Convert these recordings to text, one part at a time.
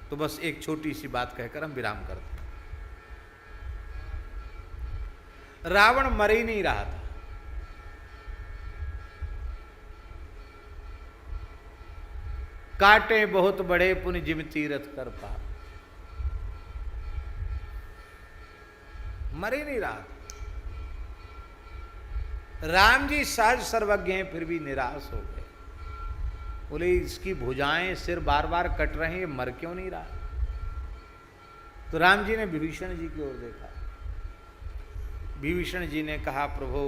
तो बस एक छोटी सी बात कहकर हम विराम करते हैं। रावण मर ही नहीं रहा था। काटे बहुत बड़े पुनि जिम तीरथ कर पा, मर ही नहीं रहा था। राम जी सहज सर्वज्ञ हैं, फिर भी निराश हो गए। बोले इसकी भुजाएं सिर बार बार कट रहे हैं, मर क्यों नहीं रहा? तो राम जी ने विभीषण जी की ओर देखा। विभीषण जी ने कहा प्रभु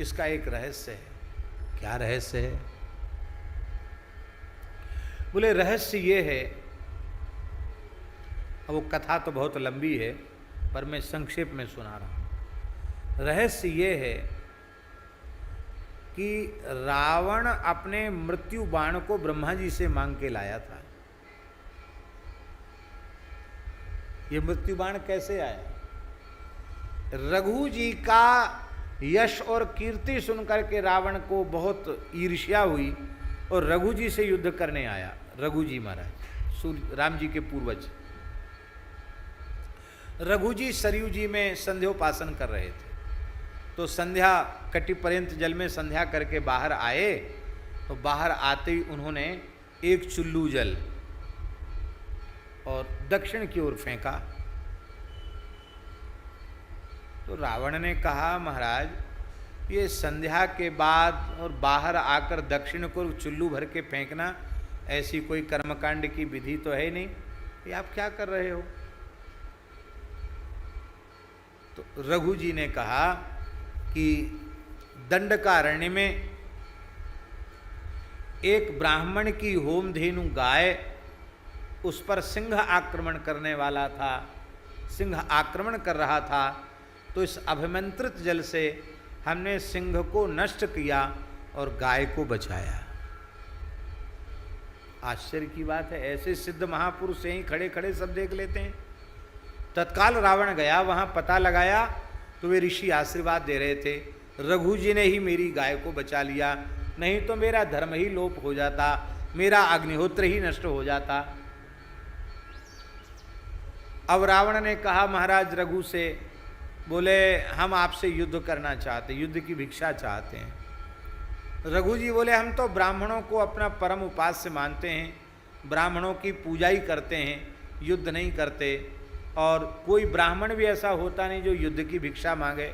इसका एक रहस्य है। क्या रहस्य है? बोले रहस्य ये है, अब वो कथा तो बहुत लंबी है पर मैं संक्षेप में सुना रहा हूं। रहस्य ये है कि रावण अपने मृत्यु बाण को ब्रह्मा जी से मांग के लाया था। ये मृत्यु बाण कैसे आया? रघु जी का यश और कीर्ति सुनकर के रावण को बहुत ईर्ष्या हुई और रघु जी से युद्ध करने आया। रघु जी महाराज राम जी के पूर्वज रघु जी सरयू जी में संध्योपासन कर रहे थे। तो संध्या कटी पर्यंत जल में संध्या करके बाहर आए। तो बाहर आते ही उन्होंने एक चुल्लू जल और दक्षिण की ओर फेंका। तो रावण ने कहा महाराज ये संध्या के बाद और बाहर आकर दक्षिण को चुल्लू भर के फेंकना ऐसी कोई कर्मकांड की विधि तो है नहीं, ये आप क्या कर रहे हो? तो रघु जी ने कहा कि दंडकारण्य में एक ब्राह्मण की होमधेनु गाय, उस पर सिंह आक्रमण करने वाला था, सिंह आक्रमण कर रहा था। तो इस अभिमंत्रित जल से हमने सिंह को नष्ट किया और गाय को बचाया। आश्चर्य की बात है, ऐसे सिद्ध महापुरुष यहीं खड़े खड़े सब देख लेते हैं। तत्काल रावण गया, वहां पता लगाया तो वे ऋषि आशीर्वाद दे रहे थे, रघु जी ने ही मेरी गाय को बचा लिया, नहीं तो मेरा धर्म ही लोप हो जाता, मेरा अग्निहोत्र ही नष्ट हो जाता। अब रावण ने कहा महाराज रघु से, बोले हम आपसे युद्ध करना चाहते, युद्ध की भिक्षा चाहते हैं। रघु जी बोले हम तो ब्राह्मणों को अपना परम उपास्य मानते हैं, ब्राह्मणों की पूजा ही करते हैं, युद्ध नहीं करते, और कोई ब्राह्मण भी ऐसा होता नहीं जो युद्ध की भिक्षा मांगे।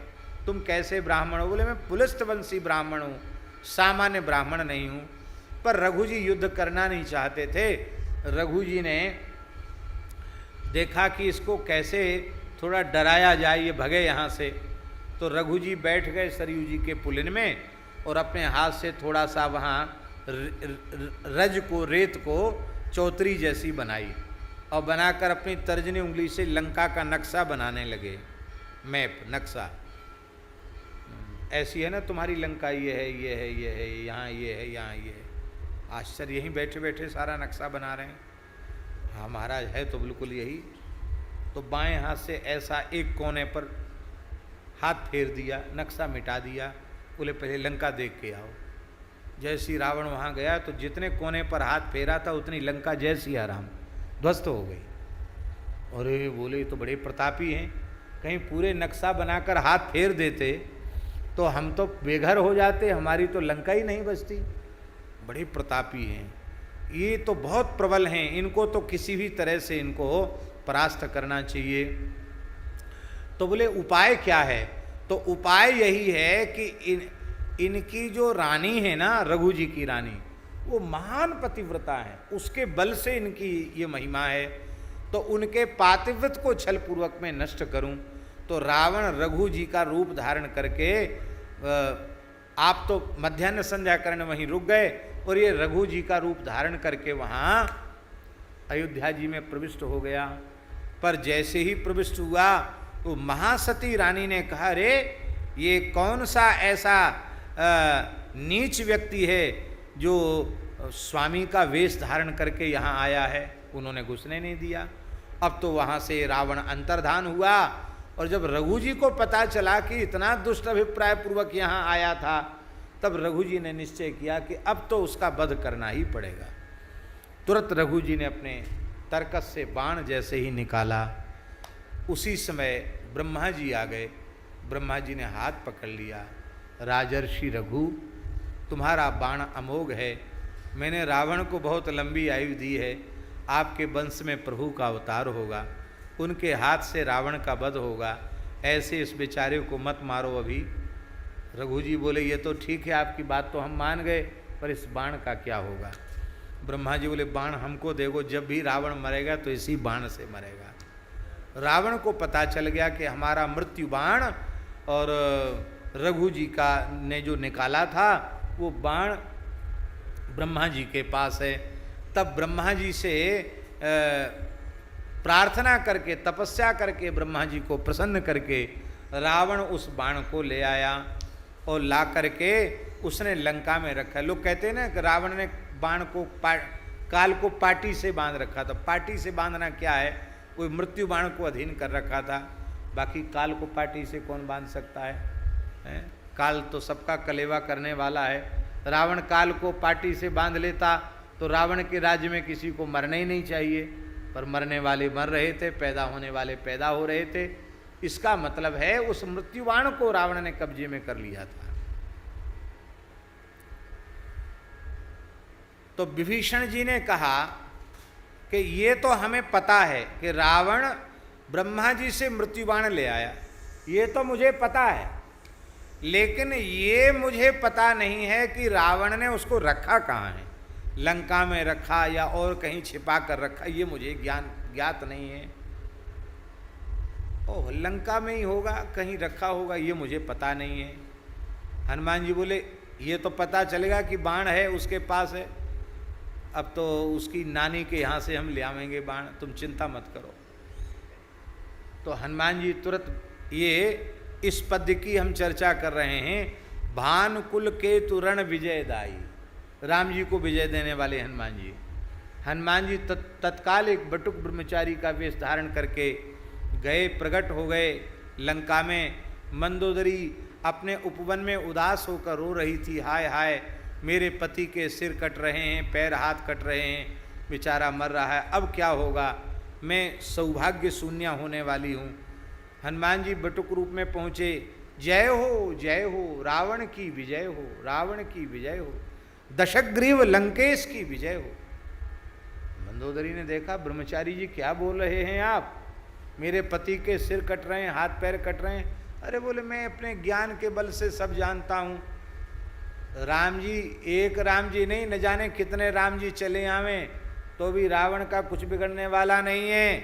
तुम कैसे ब्राह्मण हो? बोले मैं पुलस्तवंशी ब्राह्मण हूँ, सामान्य ब्राह्मण नहीं हूँ। पर रघु जी युद्ध करना नहीं चाहते थे। रघु जी ने देखा कि इसको कैसे थोड़ा डराया जाए, ये भगे यहाँ से। तो रघु जी बैठ गए सरयू जी के पुलिन में और अपने हाथ से थोड़ा सा वहाँ रज को, रेत को चौतरी जैसी बनाई और बनाकर अपनी तर्जनी उंगली से लंका का नक्शा बनाने लगे। मैप, नक्शा, ऐसी है ना तुम्हारी लंका, ये है, ये है, ये है, यहाँ ये है, यहाँ ये है। आश्चर्य, यहीं बैठे बैठे सारा नक्शा बना रहे हैं। हाँ महाराज है तो बिल्कुल यही। तो बाएं हाथ से ऐसा एक कोने पर हाथ फेर दिया, नक्शा मिटा दिया। बोले पहले लंका देख के आओ। जैसी रावण वहाँ गया तो जितने कोने पर हाथ फेरा था उतनी लंका जैसी आराम ध्वस्त हो गई। अरे बोले तो बड़े प्रतापी हैं, कहीं पूरे नक्शा बनाकर हाथ फेर देते तो हम तो बेघर हो जाते, हमारी तो लंका ही नहीं बचती। बड़े प्रतापी हैं, ये तो बहुत प्रबल हैं, इनको तो किसी भी तरह से इनको परास्त करना चाहिए। तो बोले उपाय क्या है? तो उपाय यही है कि इनकी जो रानी है ना, रघु जी की रानी, वो महान पतिव्रता है, उसके बल से इनकी ये महिमा है। तो उनके पातिव्रत को छल पूर्वक में नष्ट करूं। तो रावण रघु जी का रूप धारण करके, आप तो मध्याह्न संध्या करने वहीं रुक गए और ये रघु जी का रूप धारण करके वहाँ अयोध्या जी में प्रविष्ट हो गया। पर जैसे ही प्रविष्ट हुआ तो महासती रानी ने कहा, अरे ये कौन सा ऐसा नीच व्यक्ति है जो स्वामी का वेश धारण करके यहाँ आया है? उन्होंने घुसने नहीं दिया। अब तो वहाँ से रावण अंतर्धान हुआ और जब रघु जी को पता चला कि इतना दुष्ट अभिप्राय पूर्वक यहाँ आया था, तब रघु जी ने निश्चय किया कि अब तो उसका वध करना ही पड़ेगा। तुरंत रघु जी ने अपने तरकस से बाण जैसे ही निकाला, उसी समय ब्रह्मा जी आ गए। ब्रह्मा जी ने हाथ पकड़ लिया, राजर्षि रघु, तुम्हारा बाण अमोघ है, मैंने रावण को बहुत लंबी आयु दी है, आपके वंश में प्रभु का अवतार होगा, उनके हाथ से रावण का वध होगा, ऐसे इस बेचारे को मत मारो अभी। रघु जी बोले, ये तो ठीक है, आपकी बात तो हम मान गए, पर इस बाण का क्या होगा? ब्रह्मा जी बोले, बाण हमको देखो, जब भी रावण मरेगा तो इसी बाण से मरेगा। रावण को पता चल गया कि हमारा मृत्यु बाण और रघु जी का ने जो निकाला था वो बाण ब्रह्मा जी के पास है। तब ब्रह्मा जी से प्रार्थना करके, तपस्या करके, ब्रह्मा जी को प्रसन्न करके रावण उस बाण को ले आया और ला करके उसने लंका में रखा। लोग कहते हैं ना कि रावण ने बाण को काल को पाटी से बांध रखा था। पाटी से बांधना क्या है? कोई मृत्यु बाण को अधीन कर रखा था, बाकी काल को पाटी से कौन बांध सकता है? काल तो सबका कलेवा करने वाला है। रावण काल को पाटी से बांध लेता तो रावण के राज्य में किसी को मरना ही नहीं चाहिए, पर मरने वाले मर रहे थे, पैदा होने वाले पैदा हो रहे थे। इसका मतलब है उस मृत्युबाण को रावण ने कब्जे में कर लिया था। तो विभीषण जी ने कहा कि ये तो हमें पता है कि रावण ब्रह्मा जी से मृत्युबाण ले आया, ये तो मुझे पता है, लेकिन ये मुझे पता नहीं है कि रावण ने उसको रखा कहाँ है, लंका में रखा या और कहीं छिपा कर रखा, ये मुझे ज्ञात नहीं है। ओह, लंका में ही होगा, कहीं रखा होगा, ये मुझे पता नहीं है। हनुमान जी बोले, ये तो पता चलेगा कि बाण है उसके पास है, अब तो उसकी नानी के यहाँ से हम ले आवेंगे बाण, तुम चिंता मत करो। तो हनुमान जी तुरंत ये इस पद्य की हम चर्चा कर रहे हैं, भानुकुल केतु रण विजयदाई, राम जी को विजय देने वाले हनुमान जी। हनुमान जी तत्काल एक बटुक ब्रह्मचारी का वेश धारण करके गए, प्रकट हो गए लंका में। मंदोदरी अपने उपवन में उदास होकर रो रही थी, हाय हाय मेरे पति के सिर कट रहे हैं, पैर हाथ कट रहे हैं, बेचारा मर रहा है, अब क्या होगा, मैं सौभाग्य शून्य होने वाली हूँ। हनुमान जी बटुक रूप में पहुँचे, जय हो रावण की विजय हो, रावण की विजय हो, दशग्रीव लंकेश की विजय हो। मंदोदरी ने देखा, ब्रह्मचारी जी क्या बोल रहे हैं आप, मेरे पति के सिर कट रहे हैं, हाथ पैर कट रहे हैं। अरे बोले, मैं अपने ज्ञान के बल से सब जानता हूँ। राम जी, एक राम जी नहीं, न जाने कितने राम जी चले आवें तो भी रावण का कुछ बिगड़ने वाला नहीं है,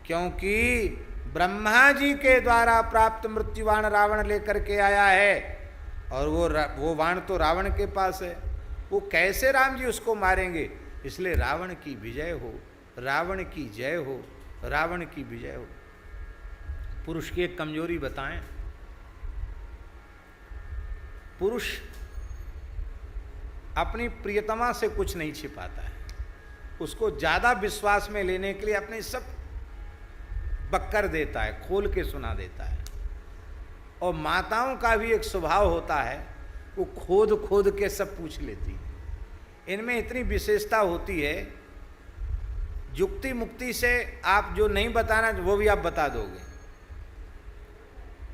क्योंकि ब्रह्मा जी के द्वारा प्राप्त मृत्युबाण रावण लेकर के आया है, और वो बाण तो रावण के पास है, वो कैसे राम जी उसको मारेंगे? इसलिए रावण की विजय हो, रावण की जय हो, रावण की विजय हो। पुरुष की एक कमजोरी बताएं, पुरुष अपनी प्रियतमा से कुछ नहीं छिपाता है, उसको ज्यादा विश्वास में लेने के लिए अपने सब बक्कर देता है, खोल के सुना देता है। और माताओं का भी एक स्वभाव होता है, वो खोद खोद के सब पूछ लेती है। इनमें इतनी विशेषता होती है, युक्ति मुक्ति से आप जो नहीं बताना वो भी आप बता दोगे।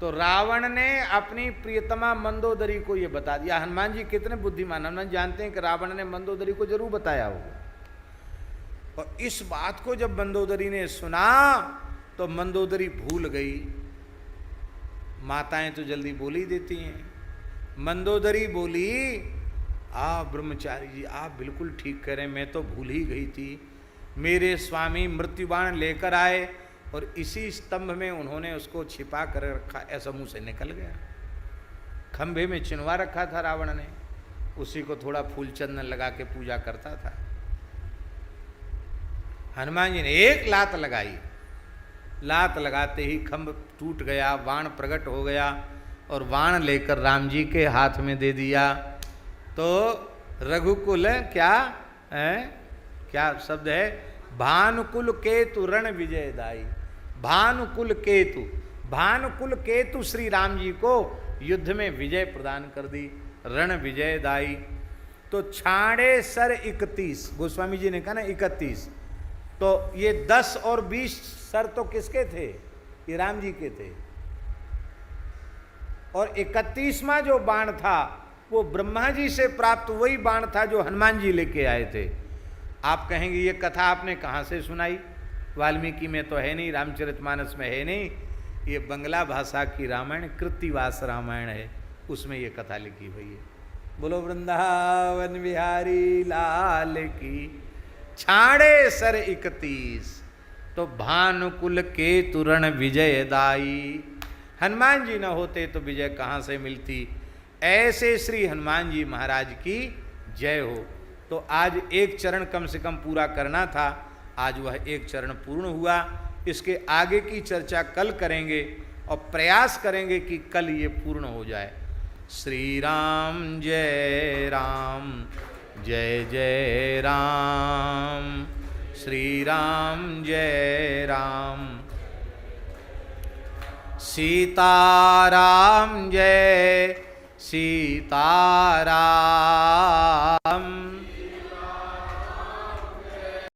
तो रावण ने अपनी प्रियतमा मंदोदरी को ये बता दिया। हनुमान जी कितने बुद्धिमान, हनुमान जानते हैं कि रावण ने मंदोदरी को जरूर बताया होगा। और इस बात को जब मंदोदरी ने सुना तो मंदोदरी भूल गई। माताएं तो जल्दी बोल ही देती हैं। मंदोदरी बोली, ब्रह्मचारी जी आप बिल्कुल ठीक कह रहे हैं, मैं तो भूल ही गई थी। मेरे स्वामी मृत्युबाण लेकर आए और इसी स्तंभ में उन्होंने उसको छिपा कर रखा, ऐसा मुंह से निकल गया। खंभे में चिनवा रखा था रावण ने, उसी को थोड़ा फूल चंदन लगा के पूजा करता था। हनुमान जी ने एक लात लगाई, लात लगाते ही खंभ टूट गया, बाण प्रकट हो गया और बाण लेकर राम जी के हाथ में दे दिया। तो रघुकुल क्या है, क्या शब्द है, भानुकुल केतु रण विजयदाई। भानुकुल केतु, भानुकुल केतु श्री राम जी को युद्ध में विजय प्रदान कर दी, रण विजयदाई। तो छाड़े सर 31, गोस्वामी जी ने कहा ना 31, तो ये 10 और 20 सर तो किसके थे? ये राम जी के थे। और 31वां जो बाण था वो ब्रह्मा जी से प्राप्त वही बाण था जो हनुमान जी लेके आए थे। आप कहेंगे ये कथा आपने कहाँ से सुनाई? वाल्मीकि में तो है नहीं, रामचरितमानस में है नहीं, ये बंगला भाषा की रामायण कृत्तिवास रामायण है, उसमें ये कथा लिखी हुई है। बोलो वृंदावन बिहारी लाल की। छाड़े सर 31 तो भानुकुल के तुरण विजय दाई। हनुमान जी न होते तो विजय कहाँ से मिलती? ऐसे श्री हनुमान जी महाराज की जय हो। तो आज एक चरण कम से कम पूरा करना था, आज वह एक चरण पूर्ण हुआ। इसके आगे की चर्चा कल करेंगे और प्रयास करेंगे कि कल ये पूर्ण हो जाए। श्री राम जय राम, जय जय राम, श्री राम जय राम, सीताराम जय सीताराम।